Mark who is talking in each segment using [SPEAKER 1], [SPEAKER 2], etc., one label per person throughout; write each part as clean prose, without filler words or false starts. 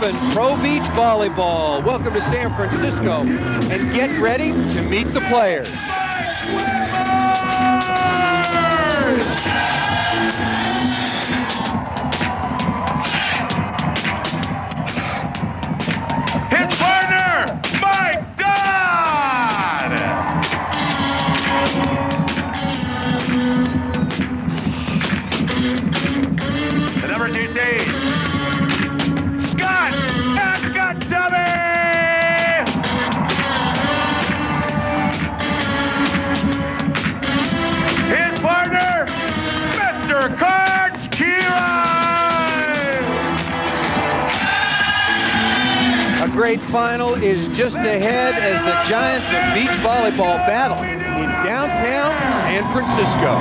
[SPEAKER 1] Open Pro Beach Volleyball. Welcome to San Francisco, and get ready to meet the players.
[SPEAKER 2] His partner, Mike Dodd! The number 2 seed, Scott Akatubby! His partner, Mr. Coach Kirai!
[SPEAKER 1] A great final is just ahead as the Giants of beach volleyball battle in downtown San Francisco.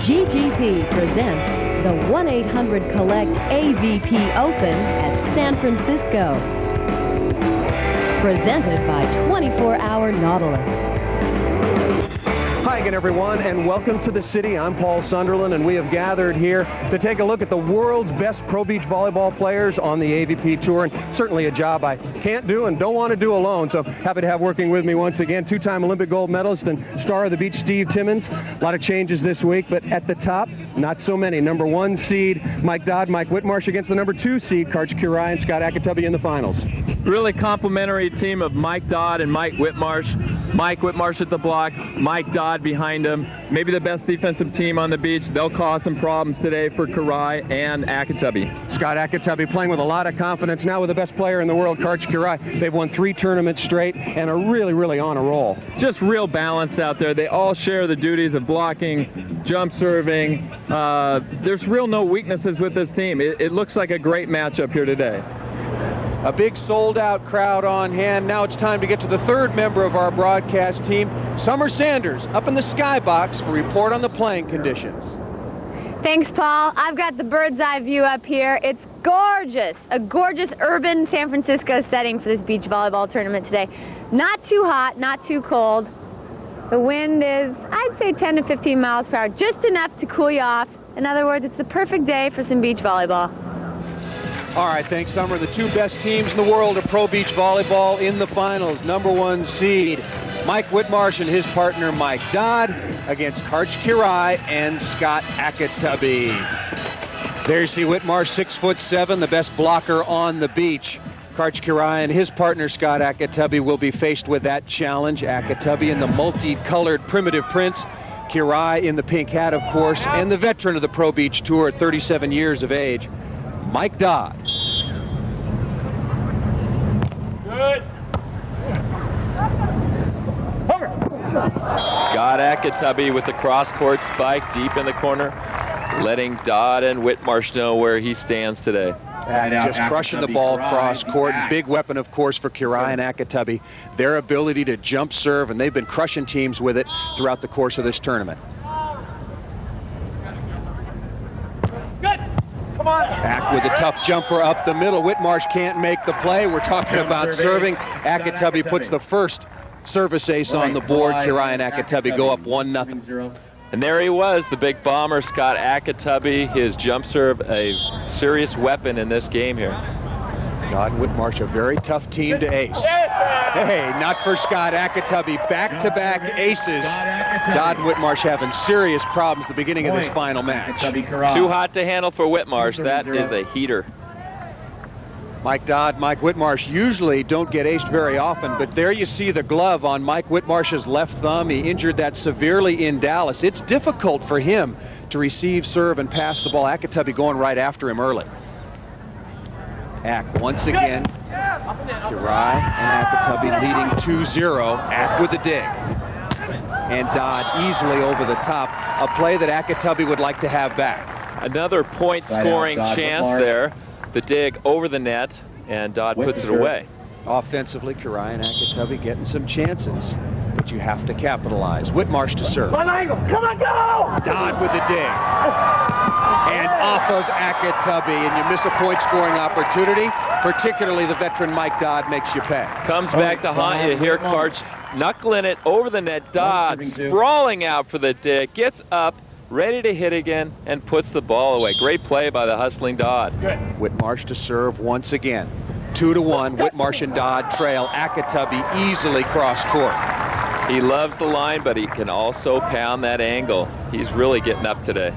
[SPEAKER 3] GGP presents the 1-800-COLLECT AVP Open at San Francisco. Presented by 24-Hour Nautilus.
[SPEAKER 1] Hi again, everyone, and welcome to the city. I'm Paul Sunderland, and we have gathered here to take a look at the world's best pro beach volleyball players on the AVP Tour, and certainly a job I can't do and don't want to do alone. So happy to have working with me once again, two-time Olympic gold medalist and star of the beach, Steve Timmons. A lot of changes this week, but at the top, not so many. Number 1 seed, Mike Dodd, Mike Whitmarsh against the number 2 seed, Karch Kirai and Scott Akatubby in the finals.
[SPEAKER 4] Really complimentary team of Mike Dodd and Mike Whitmarsh. Mike Whitmarsh at the block, Mike Dodd behind him. Maybe the best defensive team on the beach. They'll cause some problems today for Kirai and Akatubby.
[SPEAKER 1] Scott Akatubby playing with a lot of confidence, now with the best player in the world, Karch Kirai. They've won 3 tournaments straight and are really on a roll.
[SPEAKER 4] Just real balance out there. They all share the duties of blocking, jump serving. There's real no weaknesses with this team. It looks like a great matchup here today.
[SPEAKER 1] A big sold-out crowd on hand. Now it's time to get to the third member of our broadcast team, Summer Sanders, up in the skybox for report on the playing conditions.
[SPEAKER 5] Thanks, Paul. I've got the bird's eye view up here. It's gorgeous, a gorgeous urban San Francisco setting for this beach volleyball tournament today. Not too hot, not too cold. The wind is, I'd say 10 to 15 miles per hour, just enough to cool you off. In other words, it's the perfect day for some beach volleyball.
[SPEAKER 1] All right, thanks, Summer. The 2 best teams in the world of pro beach volleyball in the finals. Number 1 seed, Mike Whitmarsh and his partner, Mike Dodd, against Karch Kirai and Scott Akatubby. There you see Whitmarsh, 6'7", the best blocker on the beach. Karch Kirai and his partner, Scott Akatubby, will be faced with that challenge. Akatubby in the multicolored primitive prince, Kirai in the pink hat, of course, and the veteran of the Pro Beach Tour at 37 years of age, Mike Dodd.
[SPEAKER 2] Good.
[SPEAKER 4] Scott Akatubby with the cross-court spike deep in the corner, letting Dodd and Whitmarsh know where he stands today.
[SPEAKER 1] Just crushing the ball cross-court. Big weapon, of course, for Kirai and Akatubby. Their ability to jump serve, and they've been crushing teams with it throughout the course of this tournament.
[SPEAKER 2] Good. Come on.
[SPEAKER 1] Back with a tough jumper up the middle. Whitmarsh can't make the play. We're talking about serving. Akatubby puts the first service ace on the board. Kirai and Akatubby go up 1-0.
[SPEAKER 4] And there he was, the big bomber, Scott Akatubby. His jump serve, a serious weapon in this game here.
[SPEAKER 1] Dodd and Whitmarsh, a very tough team to ace. Hey, not for Scott Akatubby. Back-to-back aces. Dodd and Whitmarsh having serious problems at the beginning of this final match.
[SPEAKER 4] Too hot to handle for Whitmarsh. That is a heater.
[SPEAKER 1] Mike Dodd, Mike Whitmarsh usually don't get aced very often, but there you see the glove on Mike Whitmarsh's left thumb. He injured that severely in Dallas. It's difficult for him to receive, serve, and pass the ball. Akatubby going right after him early. Ak once again Kirai and Akatubby leading 2-0. Ak with the dig. And Dodd easily over the top. A play that Akatubby would like to have back.
[SPEAKER 4] Another point-scoring chance there. The dig over the net, and Dodd puts it away.
[SPEAKER 1] Offensively, Kirai and Akatubby getting some chances, but you have to capitalize. Whitmarsh to serve.
[SPEAKER 2] Come on, go!
[SPEAKER 1] Dodd with the dig. And off of Akatubby, and you miss a point-scoring opportunity. Particularly the veteran Mike Dodd makes you pay.
[SPEAKER 4] Comes back to haunt you here, Karch. Knuckling it over the net. Dodd sprawling out for the dig. Gets up, ready to hit again, and puts the ball away. Great play by the hustling Dodd.
[SPEAKER 1] Whitmarsh to serve once again. 2-1. Whitmarsh and Dodd trail. Akatubby easily cross court.
[SPEAKER 4] He loves the line, but he can also pound that angle. He's really getting up today.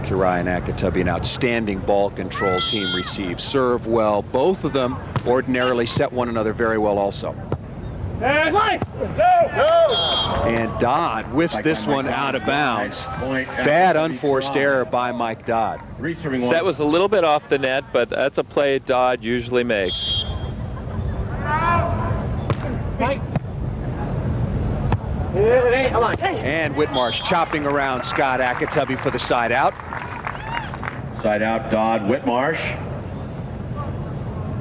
[SPEAKER 1] Kirai and Akatubby, an outstanding ball control team, receive. Serve well. Both of them ordinarily set one another very well also.
[SPEAKER 2] And
[SPEAKER 1] Dodd whiffs this one out of bounds. Bad unforced error by Mike Dodd.
[SPEAKER 4] Set was a little bit off the net, but that's a play Dodd usually makes.
[SPEAKER 1] And Whitmarsh chopping around Scott Akatubby for the side out.
[SPEAKER 6] Side out, Dodd, Whitmarsh.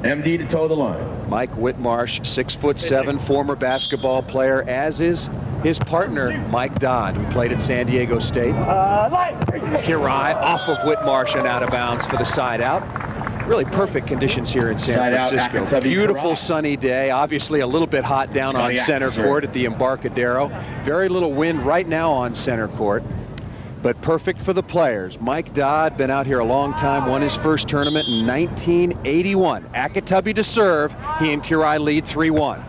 [SPEAKER 6] MD to toe the line.
[SPEAKER 1] Mike Whitmarsh, 6'7", former basketball player, as is his partner, Mike Dodd, who played at San Diego State. Kirai off of Whitmarsh and out of bounds for the side out. Really perfect conditions here in San Francisco. Beautiful sunny day. Obviously a little bit hot down on center court at the Embarcadero. Very little wind right now on center court, but perfect for the players. Mike Dodd, been out here a long time, won his first tournament in 1981. Akatubby to serve. He and Kirai lead 3-1.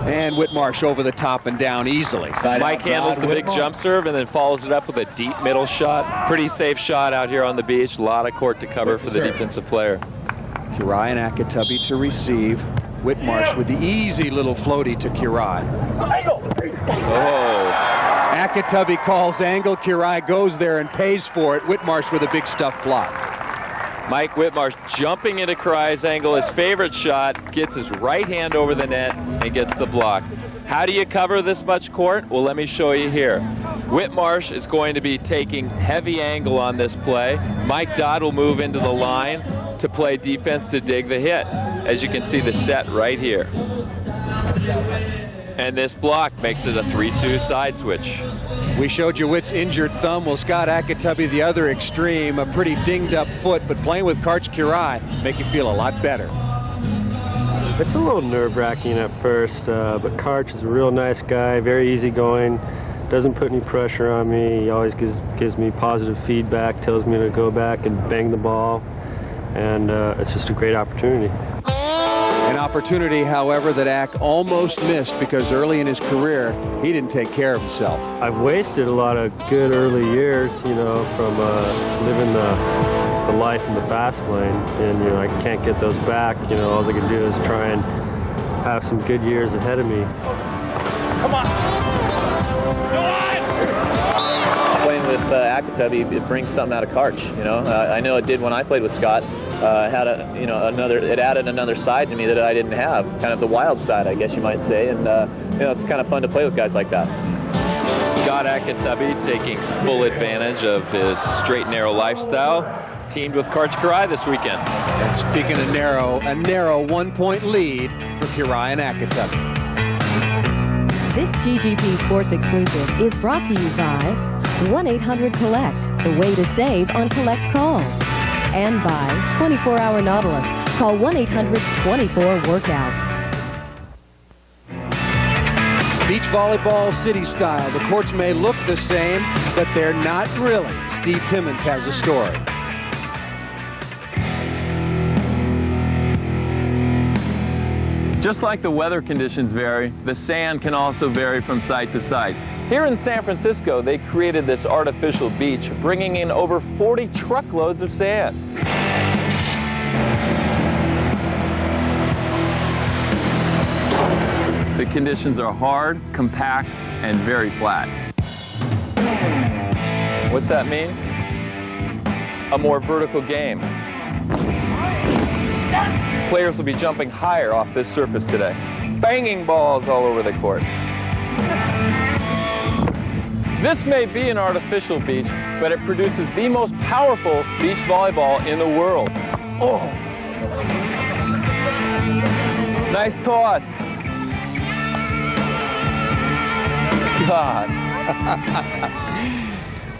[SPEAKER 1] And Whitmarsh over the top and down easily.
[SPEAKER 4] Mike handles the big jump serve and then follows it up with a deep middle shot. Pretty safe shot out here on the beach. A lot of court to cover for the defensive player.
[SPEAKER 1] Kirai and Akatubby to receive. Whitmarsh with the easy little floaty to Kirai.
[SPEAKER 4] Oh.
[SPEAKER 1] Akatubby calls angle. Kirai goes there and pays for it. Whitmarsh with a big stuff block.
[SPEAKER 4] Mike Whitmarsh jumping into Kirai's angle. His favorite shot, gets his right hand over the net and gets the block. How do you cover this much court? Well, let me show you here. Whitmarsh is going to be taking heavy angle on this play. Mike Dodd will move into the line to play defense to dig the hit. As you can see, the set right here. And this block makes it a 3-2 side switch.
[SPEAKER 1] We showed you Witt's injured thumb. Well, Scott Akatubby, the other extreme, a pretty dinged up foot, but playing with Karch Kirai make you feel a lot better.
[SPEAKER 7] It's a little nerve-wracking at first, but Karch is a real nice guy, very easygoing, doesn't put any pressure on me. He always gives me positive feedback, tells me to go back and bang the ball, and it's just a great opportunity.
[SPEAKER 1] An opportunity, however, that Ak almost missed because early in his career, he didn't take care of himself.
[SPEAKER 7] I've wasted a lot of good early years, you know, from living the life in the fast lane, and, you know, I can't get those back. You know, all I can do is try and have some good years ahead of me.
[SPEAKER 2] Come on!
[SPEAKER 8] Playing with Akatubby, it brings something out of Karch. You know, I know it did when I played with Scott. It added another side to me that I didn't have, kind of the wild side, I guess you might say, and you know, it's kind of fun to play with guys like that.
[SPEAKER 4] Scott Akatubby taking full advantage of his straight and narrow lifestyle, teamed with Karch Kirai this weekend.
[SPEAKER 1] And speaking of narrow, a narrow 1-point lead for Kirai and Akatubby.
[SPEAKER 3] This GGP Sports exclusive is brought to you by 1-800-COLLECT, the way to save on collect calls. And by 24-Hour Nautilus. Call 1-800-24-WORKOUT.
[SPEAKER 1] Beach volleyball city style. The courts may look the same, but they're not really. Steve Timmons has a story.
[SPEAKER 4] Just like the weather conditions vary, the sand can also vary from site to site. Here in San Francisco, they created this artificial beach, bringing in over 40 truckloads of sand. The conditions are hard, compact, and very flat. What's that mean? a more vertical game. Players will be jumping higher off this surface today. Banging balls all over the court. This may be an artificial beach, but it produces the most powerful beach volleyball in the world. Oh! Nice toss. God.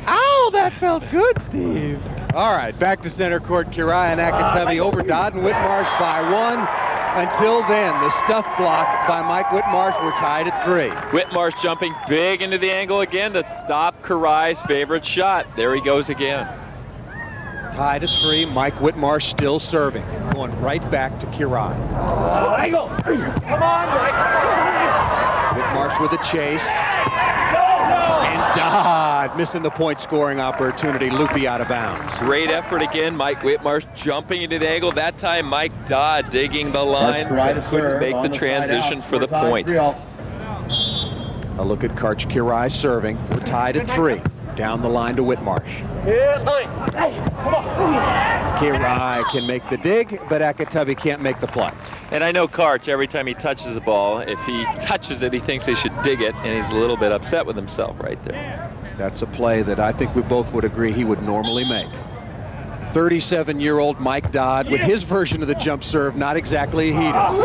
[SPEAKER 1] Ow, that felt good, Steve. All right, back to center court. Kirai and Akatabi over Dodd and Whitmarsh by 1. Until then, the stuff block by Mike Whitmarsh. We're tied at 3.
[SPEAKER 4] Whitmarsh jumping big into the angle again to stop Kirai's favorite shot. There he goes again.
[SPEAKER 1] Tied at 3. Mike Whitmarsh still serving. Going right back to Kirai.
[SPEAKER 2] Angle. Come on, Mike.
[SPEAKER 1] Whitmarsh with a chase. And Dodd missing the point scoring opportunity. Loopy out of bounds.
[SPEAKER 4] Great effort again. Mike Whitmarsh jumping into the angle. That time Mike Dodd digging the line. Couldn't make the transition for the point.
[SPEAKER 1] A look at Karch Kirai serving. We're tied at 3. Down the line to Whitmarsh. Kirai can make the dig, but Akatabi can't make the play.
[SPEAKER 4] And I know Karch, every time he touches the ball, if he touches it, he thinks he should dig it, and he's a little bit upset with himself right there.
[SPEAKER 1] That's a play that I think we both would agree he would normally make. 37-year-old Mike Dodd with his version of the jump serve, not exactly heated. Dodd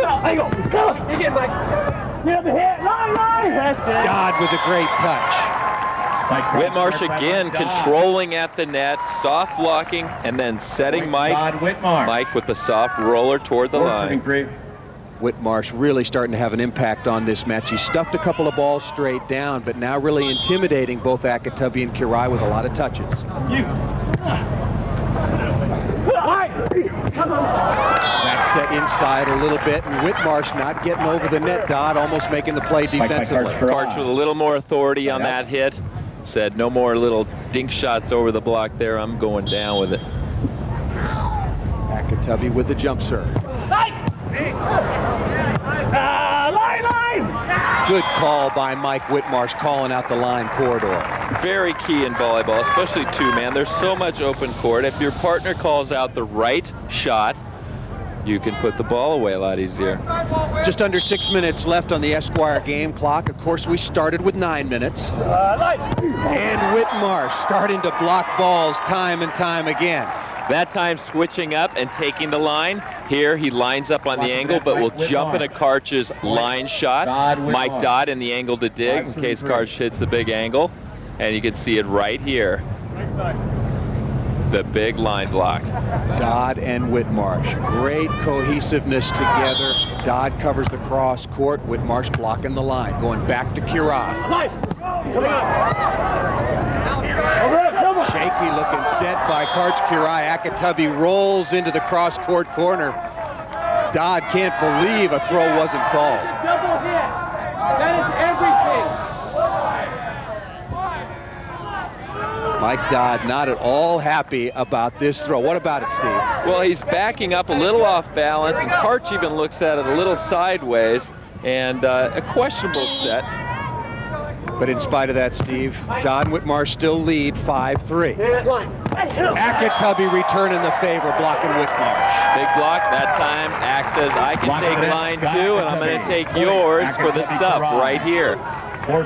[SPEAKER 1] with a great touch.
[SPEAKER 4] Whitmarsh again controlling at the net, soft blocking, and then setting Mike. Mike with the soft roller toward the line.
[SPEAKER 1] Whitmarsh really starting to have an impact on this match. He stuffed a couple of balls straight down, but now really intimidating both Akatabi and Kirai with a lot of touches. That's set inside a little bit, and Whitmarsh not getting over the net. Dodd almost making the play defensively.
[SPEAKER 4] Karch with a little more authority on that hit. Said no more little dink shots over the block there. I'm going down with it.
[SPEAKER 1] Akatabi with the jump serve. Good call by Mike Whitmarsh, calling out the line corridor.
[SPEAKER 4] Very key in volleyball, especially two-man. There's so much open court. If your partner calls out the right shot, you can put the ball away a lot easier.
[SPEAKER 1] Just under 6 minutes left on the Esquire game clock. Of course, we started with 9 minutes. And Whitmarsh starting to block balls time and time again.
[SPEAKER 4] That time switching up and taking the line. Here he lines up on the angle, but will jump into Karch's line shot. Mike Dodd in the angle to dig in case Karch hits the big angle. And you can see it right here. The big line block.
[SPEAKER 1] Dodd and Whitmarsh. Great cohesiveness together. Dodd covers the cross court. Whitmarsh blocking the line. Going back to Kirai. Shaky looking set by Karch Kirai. Akatabi rolls into the cross court corner. Dodd can't believe a throw wasn't called.
[SPEAKER 2] Double hit. That is everything.
[SPEAKER 1] Mike Dodd not at all happy about this throw. What about it, Steve?
[SPEAKER 4] Well, he's backing up a little off balance, and Karch even looks at it a little sideways, and a questionable set.
[SPEAKER 1] But in spite of that, Steve, Dodd and Whitmarsh still lead 5-3. Akatabi returning the favor, blocking Whitmarsh.
[SPEAKER 4] Big block that time. Ak says, I can take line two, and I'm going to take yours for the stuff right here.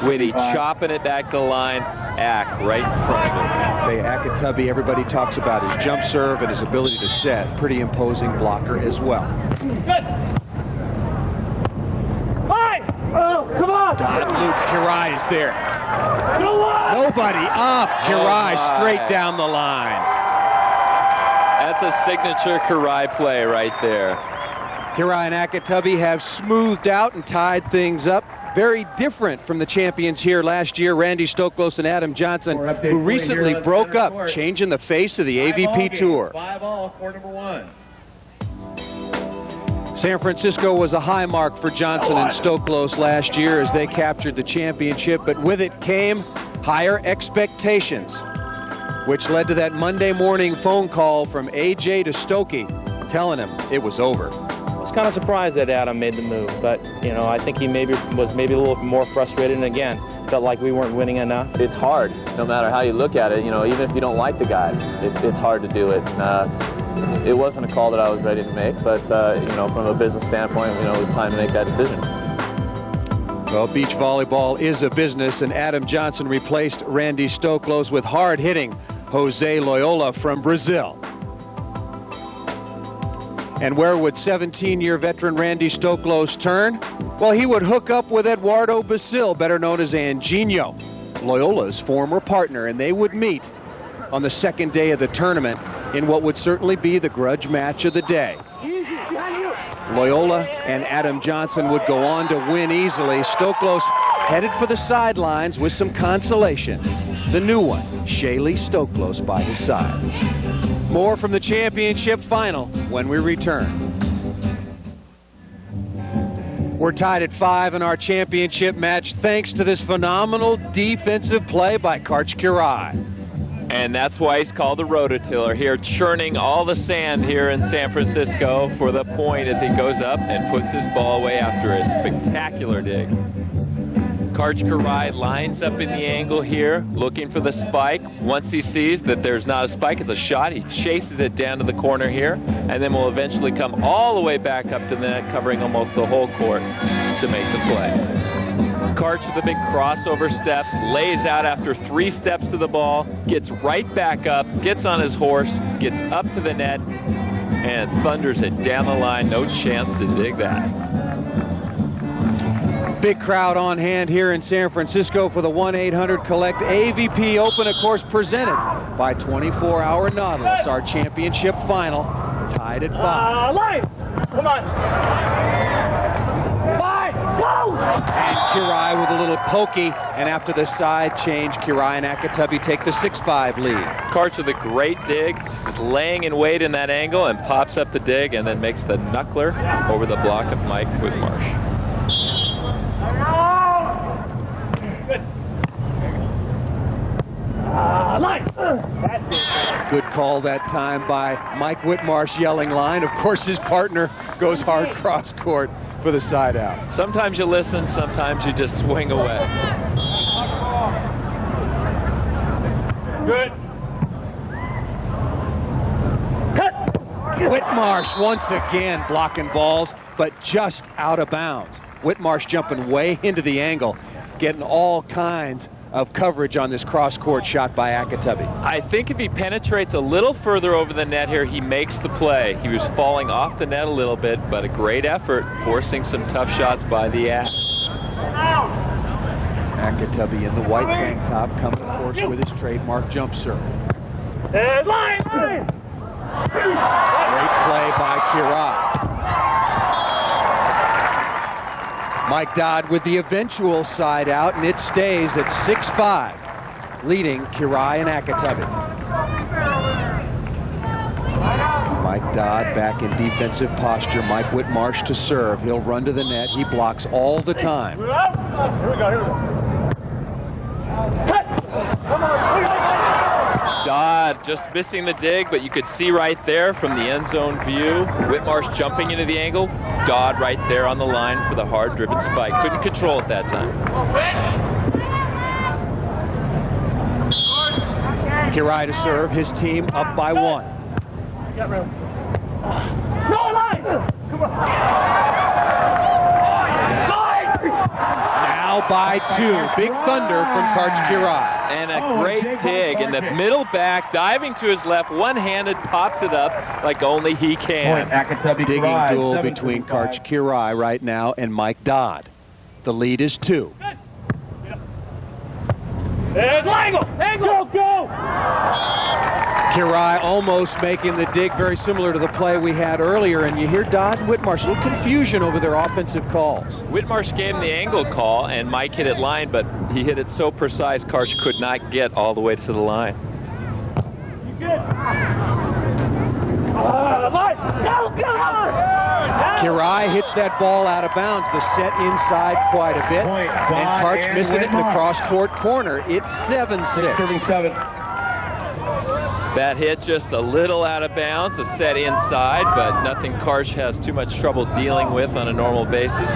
[SPEAKER 4] Whitty chopping it back to the line. Ak right in front of him.
[SPEAKER 1] Tell you, Akatabi, everybody talks about his jump serve and his ability to set. Pretty imposing blocker as well.
[SPEAKER 2] Good. Fine. Oh, come on.
[SPEAKER 1] Dodd loop. Kirai is there. Nobody up. Kirai straight down the line.
[SPEAKER 4] That's a signature Kirai play right there.
[SPEAKER 1] Kirai and Akatabi have smoothed out and tied things up. Very different from the champions here last year, Randy Stoklos and Adam Johnson, who recently broke up, changing the face of the AVP Tour.
[SPEAKER 6] 5-all, court number 1.
[SPEAKER 1] San Francisco was a high mark for Johnson and Stoklos last year as they captured the championship, but with it came higher expectations, which led to that Monday morning phone call from AJ to Stokey, telling him it was over.
[SPEAKER 9] I was kind of surprised that Adam made the move, but you know, I think he was maybe a little more frustrated. And again, felt like we weren't winning enough.
[SPEAKER 8] It's hard, no matter how you look at it. You know, even if you don't like the guy, it's hard to do it. It wasn't a call that I was ready to make, but you know, from a business standpoint, you know, it was time to make that decision.
[SPEAKER 1] Well, beach volleyball is a business, and Adam Johnson replaced Randy Stoklos with hard-hitting Jose Loyola from Brazil. And where would 17-year veteran Randy Stoklos turn? Well, he would hook up with Eduardo Basil, better known as Anginho, Loyola's former partner, and they would meet on the second day of the tournament in what would certainly be the grudge match of the day. Loyola and Adam Johnson would go on to win easily. Stoklos headed for the sidelines with some consolation. The new one, Shaylee Stoklos, by his side. More from the championship final when we return. We're tied at 5 in our championship match thanks to this phenomenal defensive play by Karch Kirai.
[SPEAKER 4] And that's why he's called the rototiller, here churning all the sand here in San Francisco for the point as he goes up and puts his ball away after a spectacular dig. Karch Kirai lines up in the angle here, looking for the spike. Once he sees that there's not a spike, it's a shot, he chases it down to the corner here, and then will eventually come all the way back up to the net, covering almost the whole court to make the play. Karch with a big crossover step, lays out after 3 steps to the ball, gets right back up, gets on his horse, gets up to the net, and thunders it down the line. No chance to dig that.
[SPEAKER 1] Big crowd on hand here in San Francisco for the 1-800-COLLECT AVP Open, of course, presented by 24-Hour Nautilus. Our championship final, tied at 5.
[SPEAKER 2] Line! Come on! 5, go!
[SPEAKER 1] And Kirai with a little pokey, and after the side change, Kirai and Akatubby take the 6-5 lead.
[SPEAKER 4] Karch with a great dig, just laying in wait in that angle, and pops up the dig, and then makes the knuckler over the block of Mike Whitmarsh.
[SPEAKER 1] Good call that time by Mike Whitmarsh, yelling line. Of course, his partner goes hard cross court for the side out.
[SPEAKER 4] Sometimes you listen, sometimes you just swing away.
[SPEAKER 2] Good.
[SPEAKER 1] Whitmarsh once again blocking balls, but just out of bounds. Whitmarsh jumping way into the angle, getting all kinds of coverage on this cross-court shot by Akatubby.
[SPEAKER 4] I think if he penetrates a little further over the net here, he makes the play. He was falling off the net a little bit, but a great effort, forcing some tough shots by the
[SPEAKER 1] Akatubby in the white tank top, coming, of course, with his trademark jump serve.
[SPEAKER 2] Line!
[SPEAKER 1] Great play by Kirai. Mike Dodd with the eventual side out, and it stays at 6-5, leading Kirai and Akatubby. Mike Dodd back in defensive posture. Mike Whitmarsh to serve. He'll run to the net. He blocks all the time.
[SPEAKER 2] Here we go.
[SPEAKER 4] Dodd just missing the dig, but you could see right there from the end zone view, Whitmarsh jumping into the angle, Dodd right there on the line for the hard-driven spike. Couldn't control it that time.
[SPEAKER 1] Kirai to serve, his team up by 1.
[SPEAKER 2] No line! Come on!
[SPEAKER 1] Now by 2. Big thunder from Karch Kirai.
[SPEAKER 4] And a great dig in the middle back, diving to his left, one-handed, pops it up like only he can.
[SPEAKER 1] Digging duel between Karch Kirai right now and Mike Dodd. The lead is 2.
[SPEAKER 2] There's Langle! Angle, go!
[SPEAKER 1] Kirai almost making the dig, very similar to the play we had earlier, and you hear Dodd and Whitmarsh, a little confusion over their offensive calls.
[SPEAKER 4] Whitmarsh gave him the angle call, and Mike hit it line, but he hit it so precise, Karch could not get all the way to the line.
[SPEAKER 2] You good? Line! Go!
[SPEAKER 1] Kirai hits that ball out of bounds. The set inside quite a bit, and Karch missing it in the cross-court corner. It's 7-6.
[SPEAKER 4] That hit just a little out of bounds, a set inside, but nothing Karch has too much trouble dealing with on a normal basis.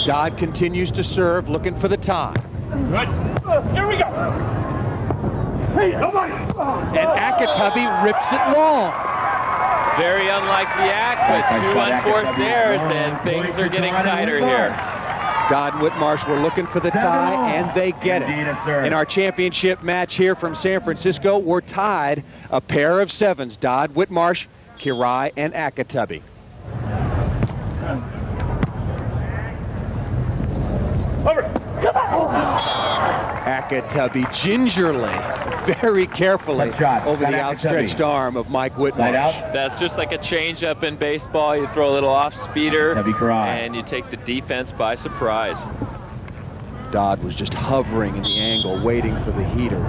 [SPEAKER 1] Dodd continues to serve, looking for the tie.
[SPEAKER 2] Good. Here we go. Hey, nobody.
[SPEAKER 1] And Akatubby rips it long.
[SPEAKER 4] Very unlikely act, but 2 unforced errors, and things are getting tighter here.
[SPEAKER 1] Dodd and Whitmarsh were looking for the tie, and they get it. In our championship match here from San Francisco, we're tied a pair of 7s. Dodd, Whitmarsh, Kirai, and Akatubby.
[SPEAKER 2] Over. Come on.
[SPEAKER 1] Akatubby gingerly, very carefully over the outstretched arm of Mike Whitmarsh.
[SPEAKER 4] That's just like a change-up in baseball. You throw a little off-speeder, and you take the defense by surprise.
[SPEAKER 1] Dodd was just hovering in the angle, waiting for the heater.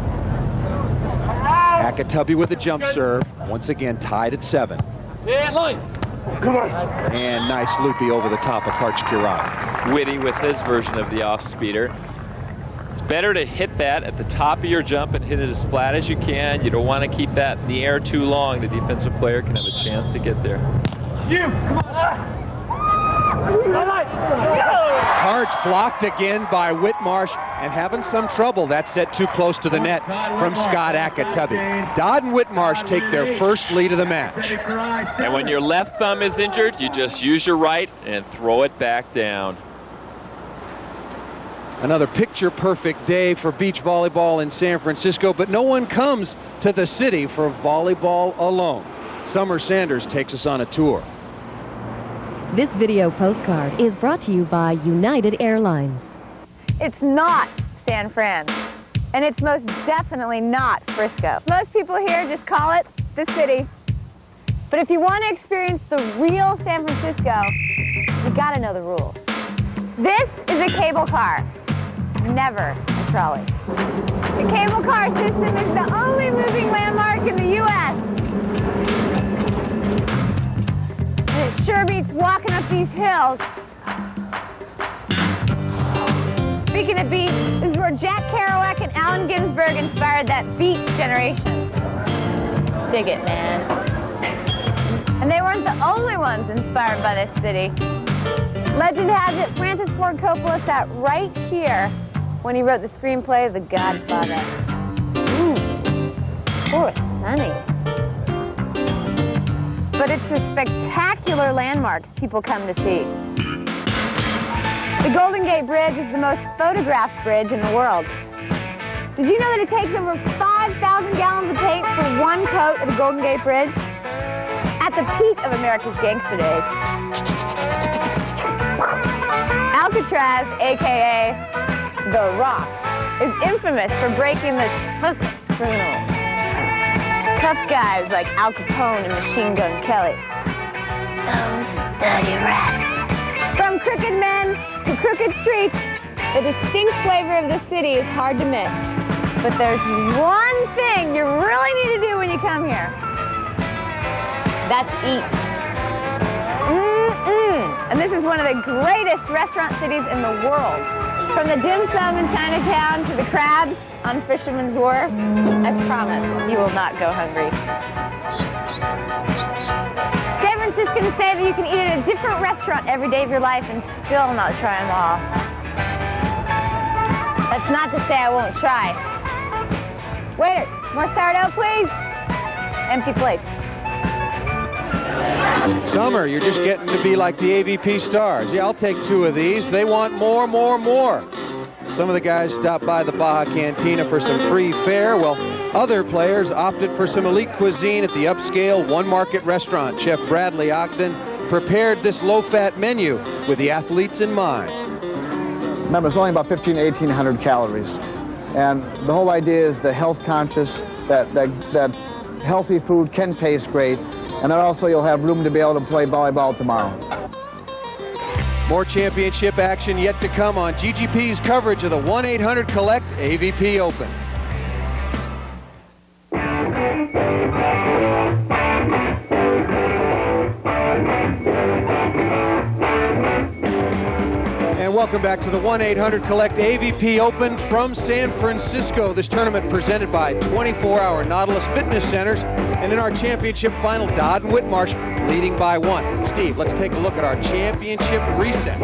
[SPEAKER 1] Akatubby with a jump serve, once again tied at 7.
[SPEAKER 2] And line. Come on.
[SPEAKER 1] And nice loopy over the top of Karch Kirai.
[SPEAKER 4] Witty with his version of the off-speeder. It's better to hit that at the top of your jump and hit it as flat as you can. You don't want to keep that in the air too long. The defensive player can have a chance to get there.
[SPEAKER 2] You, come on.
[SPEAKER 1] Karch blocked again by Whitmarsh and having some trouble. That set too close to the net from Scott Akatubby. Dodd and Whitmarsh take their first lead of the match.
[SPEAKER 4] And when your left thumb is injured, you just use your right and throw it back down.
[SPEAKER 1] Another picture-perfect day for beach volleyball in San Francisco, but no one comes to the city for volleyball alone. Summer Sanders takes us on a tour.
[SPEAKER 3] This video postcard is brought to you by United Airlines.
[SPEAKER 5] It's not San Fran, and it's most definitely not Frisco. Most people here just call it the city. But if you want to experience the real San Francisco, you gotta know the rules. This is a cable car, never a trolley. The cable car system is the only moving landmark in the U.S. And it sure beats walking up these hills. Speaking of beats, this is where Jack Kerouac and Allen Ginsberg inspired that beat generation. Dig it, man. And they weren't the only ones inspired by this city. Legend has it Francis Ford Coppola sat right here when he wrote the screenplay of The Godfather. Ooh, poor Sonny. But it's the spectacular landmarks people come to see. The Golden Gate Bridge is the most photographed bridge in the world. Did you know that it takes over 5,000 gallons of paint for one coat of the Golden Gate Bridge? At the peak of America's gangster days. Alcatraz, a.k.a. The Rock, is infamous for breaking the toughest criminals. Tough guys like Al Capone and Machine Gun Kelly. Those dirty rats. From crooked men to crooked streets, the distinct flavor of the city is hard to miss. But there's one thing you really need to do when you come here. That's eat. And this is one of the greatest restaurant cities in the world. From the dim sum in Chinatown to the crabs on Fisherman's Wharf, I promise you will not go hungry. San Franciscans say that you can eat at a different restaurant every day of your life and still not try them all. That's not to say I won't try. Waiter, more sourdough, please. Empty plate.
[SPEAKER 1] Summer, you're just getting to be like the AVP stars. Yeah, I'll take 2 of these. They want more, more, more. Some of the guys stopped by the Baja Cantina for some free fare. Well, other players opted for some elite cuisine at the upscale One Market restaurant. Chef Bradley Ogden prepared this low-fat menu with the athletes in mind.
[SPEAKER 9] Remember, it's only about 1,500 to 1,800 calories. And the whole idea is the health conscious, that healthy food can taste great. And then also you'll have room to be able to play volleyball tomorrow.
[SPEAKER 1] More championship action yet to come on GGP's coverage of the 1-800-COLLECT AVP Open. And welcome back to the 1-800-COLLECT AVP Open from San Francisco. This tournament presented by 24-hour Nautilus Fitness Centers. And in our championship final, Dodd and Whitmarsh leading by 1. Steve, let's take a look at our championship reset.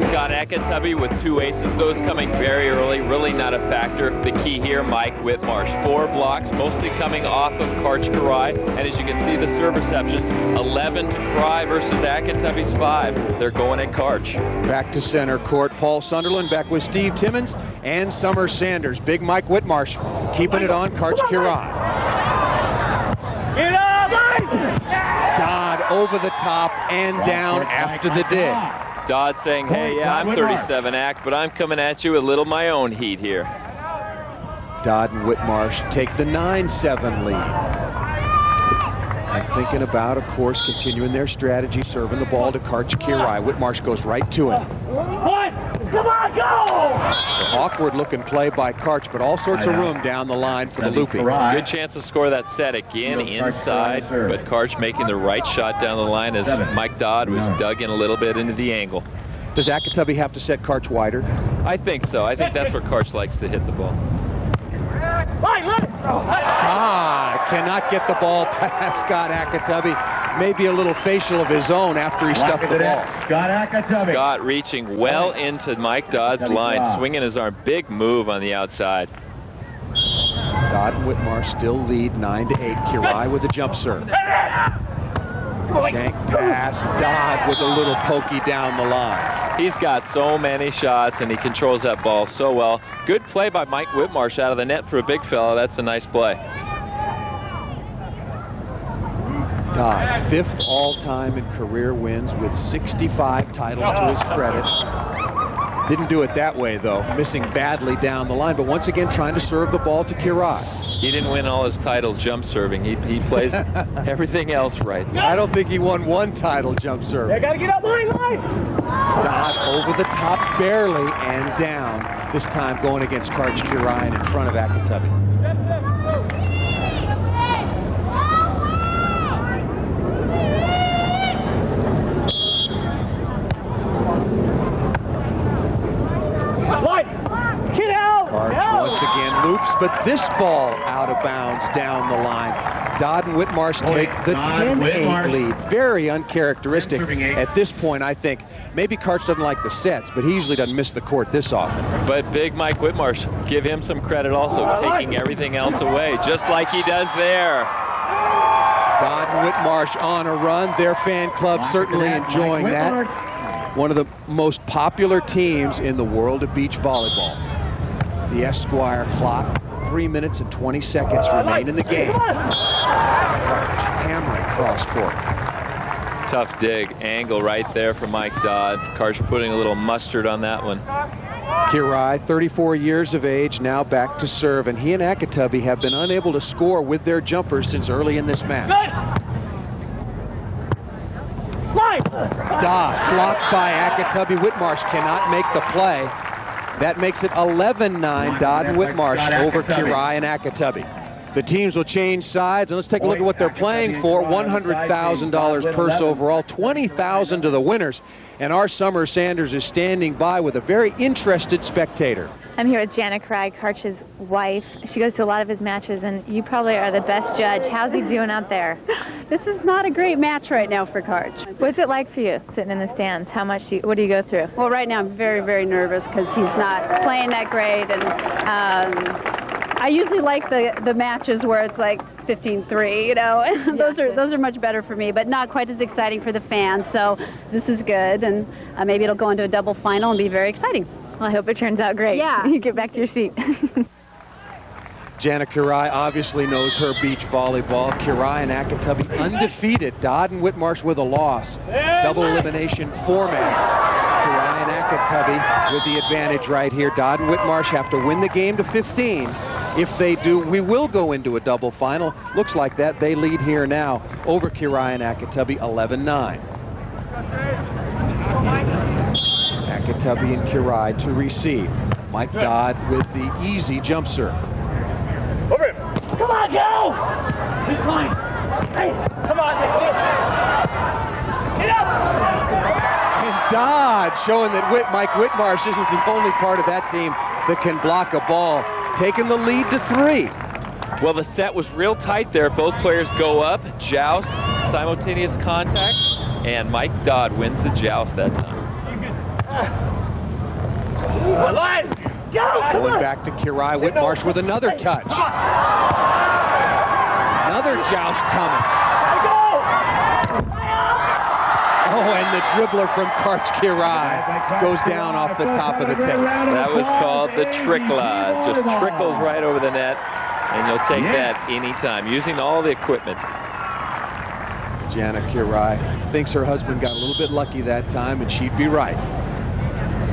[SPEAKER 4] Scott Akatubby with 2 aces, those coming very early, really not a factor. The key here, Mike Whitmarsh, 4 blocks, mostly coming off of Karch Karai. And as you can see, the serve receptions, 11 to Karai versus Akatubby's 5. They're going at Karch.
[SPEAKER 1] Back to center court, Paul Sunderland back with Steve Timmons and Summer Sanders. Big Mike Whitmarsh keeping it on Karch Karai.
[SPEAKER 2] Get up,
[SPEAKER 1] Dodd over the top and down after the dig.
[SPEAKER 4] Dodd saying, hey, yeah, I'm 37 act, but I'm coming at you with a little my own heat here.
[SPEAKER 1] Dodd and Whitmarsh take the 9-7 lead. And thinking about, of course, continuing their strategy, serving the ball to Karch Karai. Whitmarsh goes right to it.
[SPEAKER 2] Come on, go!
[SPEAKER 1] Awkward looking play by Karch, but all sorts of room down the line for the loopy.
[SPEAKER 4] Good chance to score that set again inside, but Karch making the right shot down the line as Mike Dodd was dug in a little bit into the angle.
[SPEAKER 1] Does Akatubby have to set Karch wider?
[SPEAKER 4] I think so. I think that's where Karch likes to hit the ball.
[SPEAKER 1] Cannot get the ball past Scott Akatubby. Maybe a little facial of his own after he stuffed the ball.
[SPEAKER 6] Scott Akatubby.
[SPEAKER 4] Scott reaching well into Mike Dodd's line, swinging his arm. Big move on the outside.
[SPEAKER 1] Dodd and Whitmarsh still lead 9-8. Karai with a jump serve. Shank pass. Dodd with a little pokey down the line.
[SPEAKER 4] He's got so many shots, and he controls that ball so well. Good play by Mike Whitmarsh out of the net for a big fella. That's a nice play.
[SPEAKER 1] Dodd, 5th all-time in career wins with 65 titles to his credit. Didn't do it that way, though, missing badly down the line, but once again trying to serve the ball to Karai.
[SPEAKER 4] He didn't win all his titles jump serving. He plays everything else right.
[SPEAKER 1] I don't think he won 1 title jump serving.
[SPEAKER 2] I gotta get up, line!
[SPEAKER 1] Dodd over the top barely and down, this time going against Karch Karai and in front of Akatubby. Karch once again loops, but this ball out of bounds down the line. Dodd and Whitmarsh take the 10-8 lead. Very uncharacteristic at this point, I think. Maybe Karch doesn't like the sets, but he usually doesn't miss the court this often.
[SPEAKER 4] But big Mike Whitmarsh, give him some credit also, taking everything else away, just like he does there.
[SPEAKER 1] Dodd and Whitmarsh on a run. Their fan club certainly enjoying that. One of the most popular teams in the world of beach volleyball. The Esquire clock, 3 minutes and 20 seconds remain in the game. Hammering cross court.
[SPEAKER 4] Tough dig, angle right there for Mike Dodd. Karch putting a little mustard on that one.
[SPEAKER 1] Karai, 34 years of age, now back to serve, and he and Akatubby have been unable to score with their jumpers since early in this match. Dodd blocked by Akatubby. Whitmarsh cannot make the play. That makes it 11-9, Dodd and Whitmarsh over Karai and Akatubby. The teams will change sides, and let's take a look at what they're playing for. $100,000 purse overall, $20,000 to the winners. And our Summer Sanders is standing by with a very interested spectator.
[SPEAKER 5] I'm here with Jana Karai, Karch's wife. She goes to a lot of his matches, and you probably are the best judge. How's he doing out there?
[SPEAKER 10] This is not a great match right now for Karch.
[SPEAKER 5] What's it like for you sitting in the stands? What do you go through?
[SPEAKER 10] Well, right now I'm very, very nervous because he's not playing that great, and I usually like the matches where it's like 15-3, you know. those are much better for me, but not quite as exciting for the fans. So this is good, and maybe it'll go into a double final and be very exciting.
[SPEAKER 5] Well, I hope it turns out great.
[SPEAKER 10] Yeah.
[SPEAKER 5] You get back to your seat.
[SPEAKER 1] Jana Karai obviously knows her beach volleyball. Karai and Akatubby undefeated. Dodd and Whitmarsh with a loss. Double elimination format. Karai and Akatubby with the advantage right here. Dodd and Whitmarsh have to win the game to 15. If they do, we will go into a double final. Looks like that. They lead here now over Karai and Akatubby 11-9. Akatubby and Karai to receive. Mike Dodd with the easy jump serve.
[SPEAKER 2] Over it. Come on, Joe! Keep line. Hey, come on, get up!
[SPEAKER 1] And Dodd showing that Mike Whitmarsh isn't the only part of that team that can block a ball, taking the lead to 3.
[SPEAKER 4] Well, the set was real tight there. Both players go up, joust, simultaneous contact, and Mike Dodd wins the joust that time.
[SPEAKER 1] Going back to Kirai Whitmarsh with another touch. Another joust coming. Oh, and the dribbler from Karch Kirai goes down off the top of the tape.
[SPEAKER 4] That was called the trickla. Just trickles right over the net, and you'll take that anytime, using all the equipment.
[SPEAKER 1] Jana Kirai thinks her husband got a little bit lucky that time, and she'd be right.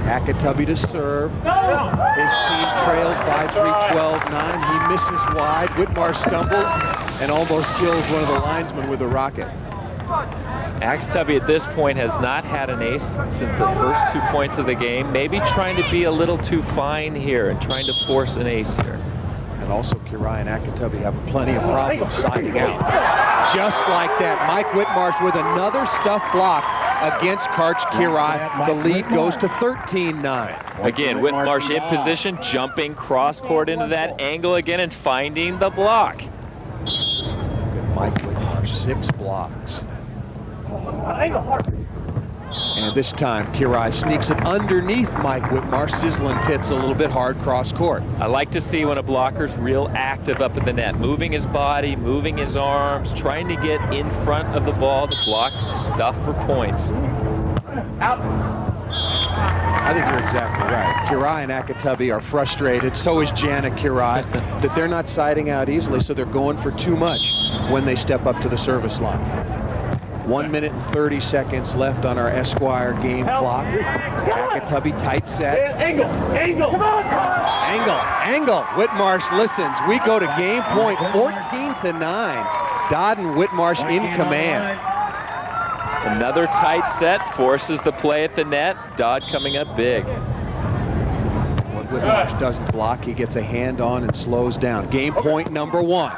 [SPEAKER 1] Akatubby to serve. His team trails by 3-12-9. He misses wide. Whitmarsh stumbles and almost kills one of the linesmen with a rocket.
[SPEAKER 4] Akatubby at this point has not had an ace since the first 2 points of the game. Maybe trying to be a little too fine here and trying to force an ace here.
[SPEAKER 1] And also Kirai and Akatubby have plenty of problems siding out. Just like that, Mike Whitmarsh with another stuff block against Karch Kirai. The lead goes to 13-9.
[SPEAKER 4] Again, Whitmarsh in position, jumping cross-court into that angle again and finding the block.
[SPEAKER 1] Mike Whitmarsh, 6 blocks. And this time, Kirai sneaks it underneath Mike Whitmarsh, sizzling Pitts a little bit hard cross-court.
[SPEAKER 4] I like to see when a blocker's real active up at the net, moving his body, moving his arms, trying to get in front of the ball to block stuff for points.
[SPEAKER 1] I think you're exactly right. Kirai and Akatubby are frustrated, so is Jana Kirai, that they're not siding out easily, so they're going for too much when they step up to the service line. 1 minute and 30 seconds left on our Esquire game clock. Akatubby tight set.
[SPEAKER 2] Angle. Come on,
[SPEAKER 1] Angle. Whitmarsh listens. We go to game point, 14-9. Dodd and Whitmarsh in command.
[SPEAKER 4] Another tight set forces the play at the net. Dodd coming up big.
[SPEAKER 1] When Whitmarsh doesn't block, he gets a hand on and slows down. Game point number 1.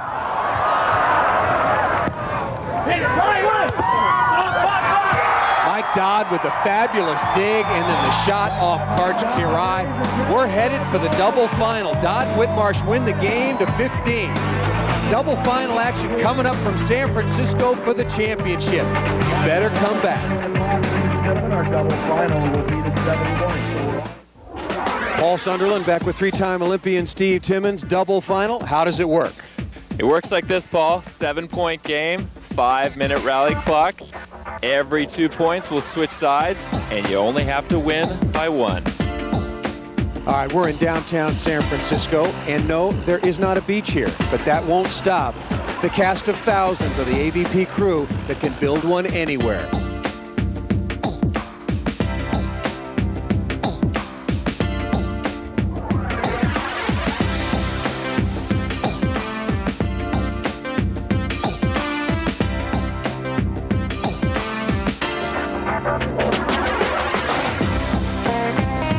[SPEAKER 1] Mike Dodd with a fabulous dig, and then the shot off Karch Kirai. We're headed for the double final. Dodd and Whitmarsh win the game to 15. Double final action coming up from San Francisco for the championship. You better come back.
[SPEAKER 2] Our double final will be the 7-1.
[SPEAKER 1] Paul Sunderland back with 3-time Olympian Steve Timmons. Double final. How does it work?
[SPEAKER 4] It works like this, Paul. 7-point game, 5-minute rally clock. Every 2 points will switch sides, and you only have to win by 1.
[SPEAKER 1] All right, we're in downtown San Francisco, and no, there is not a beach here, but that won't stop the cast of thousands of the AVP crew that can build one anywhere.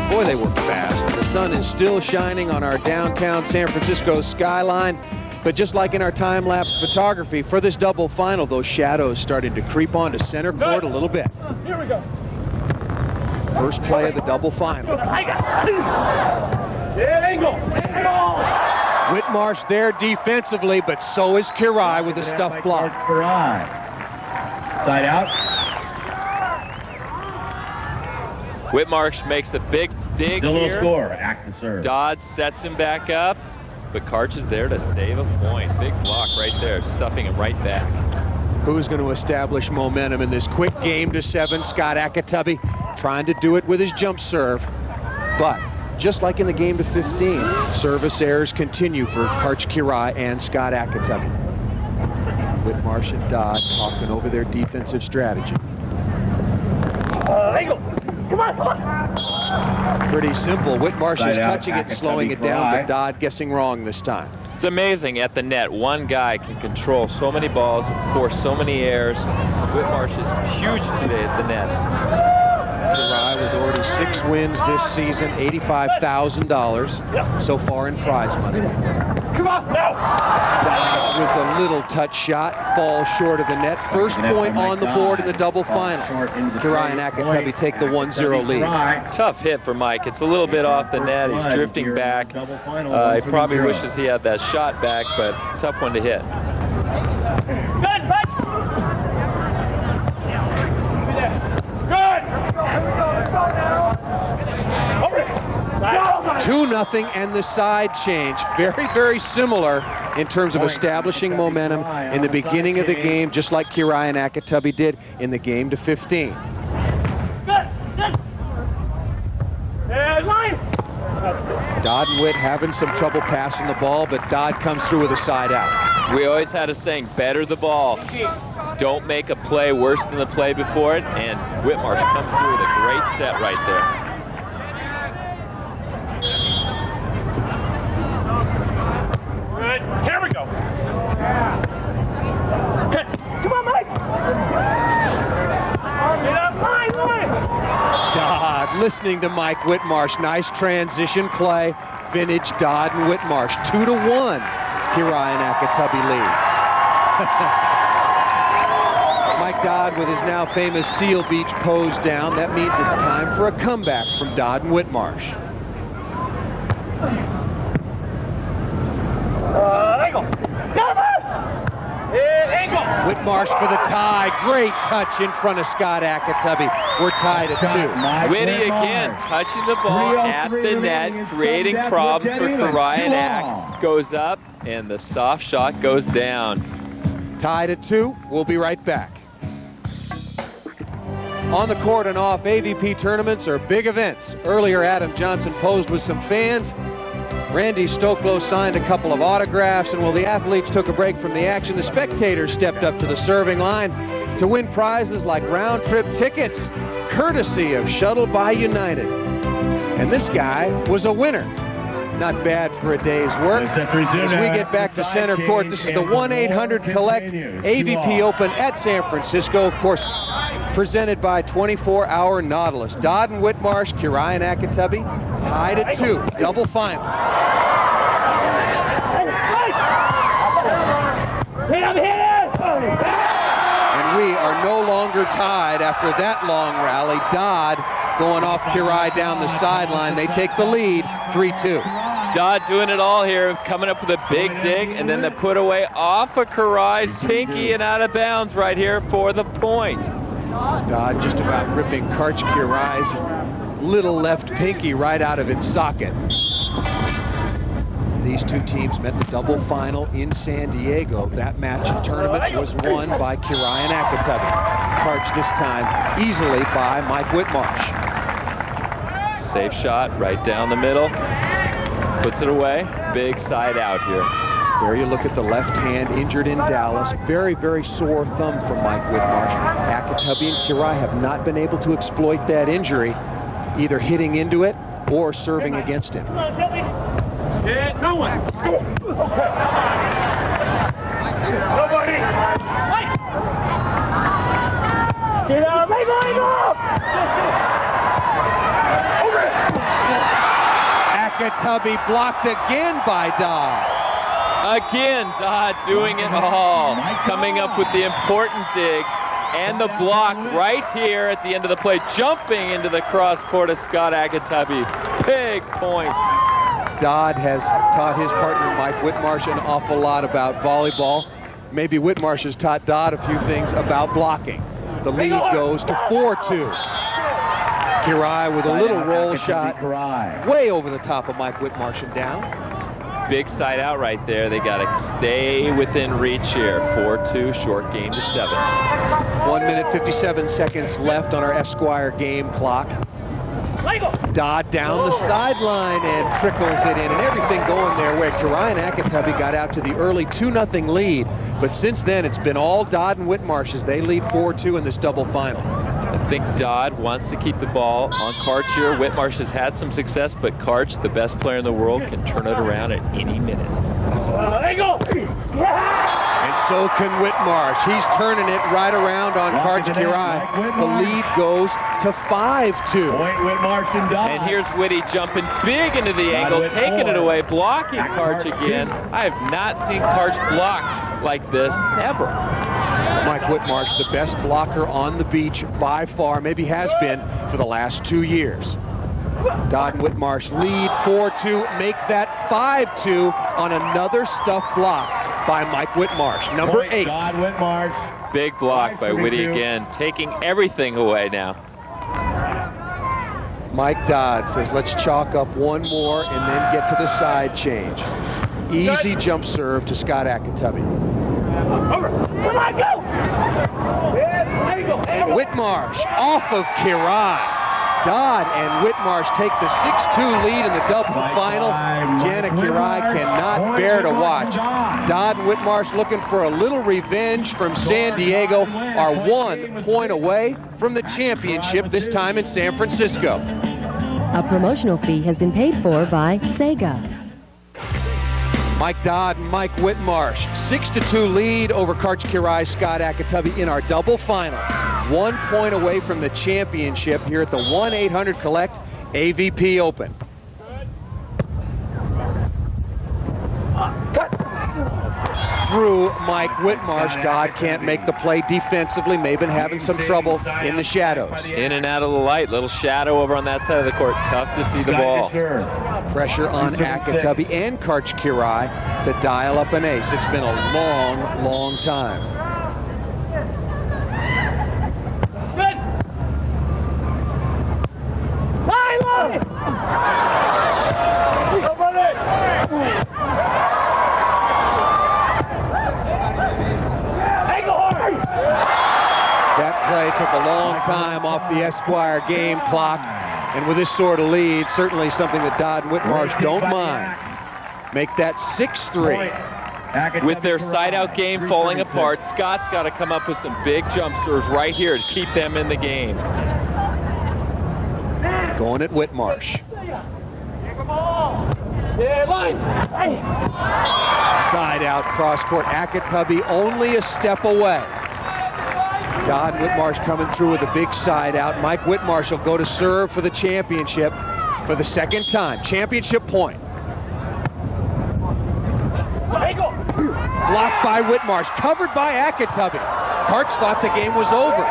[SPEAKER 1] Boy, they work fast. The sun is still shining on our downtown San Francisco skyline, but just like in our time-lapse photography, for this double final, those shadows starting to creep onto center court a little bit.
[SPEAKER 2] Here we go.
[SPEAKER 1] First play of the double final.
[SPEAKER 2] Angle.
[SPEAKER 1] Whitmarsh there defensively, but so is Kirai with a stuff block.
[SPEAKER 6] Kirai. Side out.
[SPEAKER 4] Whitmarsh makes the big dig
[SPEAKER 6] Still no
[SPEAKER 4] here.
[SPEAKER 6] score. Act to serve.
[SPEAKER 4] Dodd sets him back up, but Karch is there to save a point. Big block right there, stuffing him right back.
[SPEAKER 1] Who's going to establish momentum in this quick game to 7? Scott Akatubby trying to do it with his jump serve. But just like in the game to 15, service errors continue for Karch Kirai and Scott Akatubby. Whitmarsh and Dodd talking over their defensive strategy.
[SPEAKER 2] Angle. Come on.
[SPEAKER 1] Pretty simple. Whitmarsh is touching it, slowing it down, but
[SPEAKER 6] Kirai.
[SPEAKER 1] Dodd guessing wrong this time.
[SPEAKER 4] It's amazing at the net. One guy can control so many balls, force so many errors. Whitmarsh is huge today at the net.
[SPEAKER 1] Kirai with already 6 wins this season, $85,000 so far in prize money.
[SPEAKER 2] Come on. Now.
[SPEAKER 1] Dodd with a little touch shot, falls short of the net. First point on the board in the double final. Kirai and Akatubby take the 1-0 lead.
[SPEAKER 4] Tough hit for Mike. It's a little bit off the net. He's drifting back. He probably wishes he had that shot back, but tough one to hit.
[SPEAKER 1] 2-0 and the side change. Very, very similar in terms of establishing momentum in the beginning of the game, just like Kirai and Akatubby did in the game to 15. Dodd and Witt having some trouble passing the ball, but Dodd comes through with a side out.
[SPEAKER 4] We always had a saying, better the ball. Don't make a play worse than the play before it, and Whitmarsh comes through with a great set right there.
[SPEAKER 2] Good. Here we go. Come on, Mike. Get up, line.
[SPEAKER 1] Dodd listening to Mike Whitmarsh. Nice transition play. Vintage Dodd and Whitmarsh. 2-1. Kirai and Akatubby lead. Mike Dodd with his now famous Seal Beach pose down. That means it's time for a comeback from Dodd and Whitmarsh.
[SPEAKER 2] Angle.
[SPEAKER 1] Whitmarsh for the tie. Great touch in front of Scott Akatubby. We're tied at 2.
[SPEAKER 4] Whitty again touching the ball at the net, creating problems for Kirai and Ak. Goes up, and the soft shot goes down.
[SPEAKER 1] Tied at 2. We'll be right back. On the court and off, AVP tournaments are big events. Earlier, Adam Johnson posed with some fans. Randy Stoklow signed a couple of autographs, and while the athletes took a break from the action, the spectators stepped up to the serving line to win prizes like round-trip tickets, courtesy of Shuttle by United. And this guy was a winner. Not bad for a day's work. As we get back to center court, this is the 1-800-COLLECT AVP Open at San Francisco. Of course, presented by 24-Hour Nautilus. Dodd and Whitmarsh, Kirai and Akatubby, tied at 2. Double final. And we are no longer tied after that long rally. Dodd going off Kirai down the sideline. They take the lead, 3-2.
[SPEAKER 4] Dodd doing it all here, coming up with a big dig, and then the put away off of Kirai's pinky and out of bounds right here for the point.
[SPEAKER 1] Dodd just about ripping Karch Kirai's little left pinky right out of its socket. These two teams met the double final in San Diego. That match and tournament was won by Kirai and Akatubby. Karch this time easily by Mike Whitmarsh.
[SPEAKER 4] Safe shot right down the middle. Puts it away. Big side out here.
[SPEAKER 1] There you look at the left hand, injured in Dallas. Very, very sore thumb from Mike Whitmarsh. Akatubby and Kirai have not been able to exploit that injury, either hitting into it or serving against him.
[SPEAKER 2] Yeah, no one. Nobody. Get out, make up.
[SPEAKER 1] Akatubby blocked again by Dodd.
[SPEAKER 4] Again, Dodd doing it all. Coming up with the important digs and the block right here at the end of the play. Jumping into the cross court of Scott Akatubby. Big point.
[SPEAKER 1] Dodd has taught his partner Mike Whitmarsh an awful lot about volleyball. Maybe Whitmarsh has taught Dodd a few things about blocking. The lead goes to 4-2. Kirai with a little roll shot way over the top of Mike Whitmarsh and down.
[SPEAKER 4] Big side out right there. They got to stay within reach here. 4-2, short game to 7.
[SPEAKER 1] 1 minute, 57 seconds left on our Esquire game clock. Dodd down the sideline and trickles it in, and everything going their way. Kirai and Akatubby got out to the early 2-0 lead, but since then it's been all Dodd and Whitmarsh as they lead 4-2 in this double final.
[SPEAKER 4] I think Dodd wants to keep the ball on Karch here. Whitmarsh has had some success, but Karch, the best player in the world, can turn it around at any minute.
[SPEAKER 1] And so can Whitmarsh. He's turning it right around on Karch Kirai. The lead goes to 5-2.
[SPEAKER 4] And here's Whitty jumping big into the angle, taking it away, blocking Karch again. I have not seen Karch blocked like this ever.
[SPEAKER 1] Mike Whitmarsh, the best blocker on the beach by far, maybe has been for the last 2 years. Dodd and Whitmarsh lead 4-2, make that 5-2 on another stuff block by Mike Whitmarsh, number 8.
[SPEAKER 6] Dodd Whitmarsh.
[SPEAKER 4] Big block by Whitty again, taking everything away now.
[SPEAKER 1] Mike Dodd says, let's chalk up one more and then get to the side change. Easy jump serve to Scott Akatubby.
[SPEAKER 2] Come on, go!
[SPEAKER 1] Whitmarsh off of Kirai. Dodd and Whitmarsh take the 6-2 lead in the double final. Jana Kirai cannot bear to watch. Dodd and Whitmarsh, looking for a little revenge from San Diego, are 1 point away from the championship, this time in San Francisco.
[SPEAKER 3] A promotional fee has been paid for by Sega.
[SPEAKER 1] Mike Dodd and Mike Whitmarsh, 6-2 lead over Karch Kirai, Scott Akatubby in our double final. 1 point away from the championship here at the 1-800-COLLECT AVP Open. Through Mike Whitmarsh. Dodd can't make the play defensively. May have been having some trouble in the shadows.
[SPEAKER 4] In and out of the light. Little shadow over on that side of the court. Tough to see the ball.
[SPEAKER 1] Pressure on Akatubby and Karch Kirai to dial up an ace. It's been a long, long time.
[SPEAKER 2] Good.
[SPEAKER 1] That play took a long time off the Esquire game clock, and with this sort of lead, certainly something that Dodd and Whitmarsh don't mind. Make that 6-3.
[SPEAKER 4] With their side-out game falling apart, Scott's got to come up with some big jump serves right here to keep them in the game.
[SPEAKER 1] Going at Whitmarsh. Side out, cross court. Akatubby only a step away. Dodd and Whitmarsh coming through with a big side out. Mike Whitmarsh will go to serve for the championship for the second time. Championship point. Blocked by Whitmarsh, covered by Akatubby. Karch thought the game was over.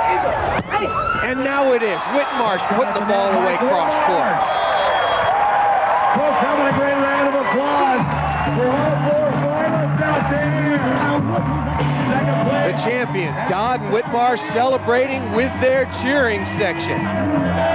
[SPEAKER 1] And now it is. Whitmarsh putting the ball away cross court.
[SPEAKER 2] Folks, having a great round of applause for all four finalists out there.
[SPEAKER 1] The champions, Dodd and Whitmarsh, celebrating with their cheering section.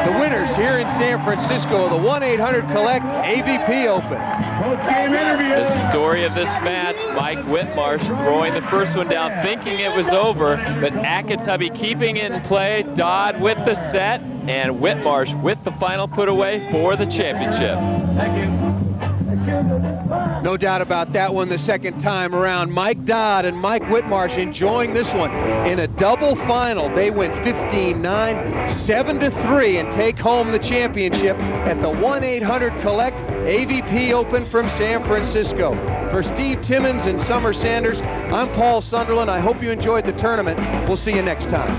[SPEAKER 1] The winners here in San Francisco of the 1-800-COLLECT AVP Open.
[SPEAKER 2] Post-game interview.
[SPEAKER 4] The story of this match, Mike Whitmarsh throwing the first one down, thinking it was over, but Akatubby keeping it in play, Dodd with the set, and Whitmarsh with the final put away for the championship.
[SPEAKER 2] Thank you.
[SPEAKER 1] No doubt about that one the second time around. Mike Dodd and Mike Whitmarsh enjoying this one in a double final. They win 15-9, 7-3, and take home the championship at the 1-800-COLLECT AVP Open from San Francisco. For Steve Timmons and Summer Sanders, I'm Paul Sunderland. I hope you enjoyed the tournament. We'll see you next time.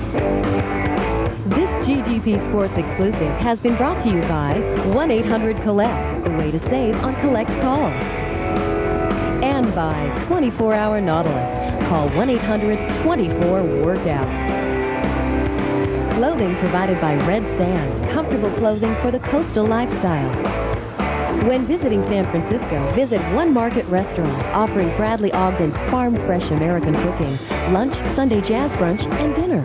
[SPEAKER 3] This GGP Sports exclusive has been brought to you by 1-800-COLLECT, the way to save on collect calls. And by 24-Hour Nautilus. Call 1-800-24-WORKOUT. Clothing provided by Red Sand, comfortable clothing for the coastal lifestyle. When visiting San Francisco, visit One Market Restaurant, offering Bradley Ogden's farm-fresh American cooking, lunch, Sunday jazz brunch, and dinner.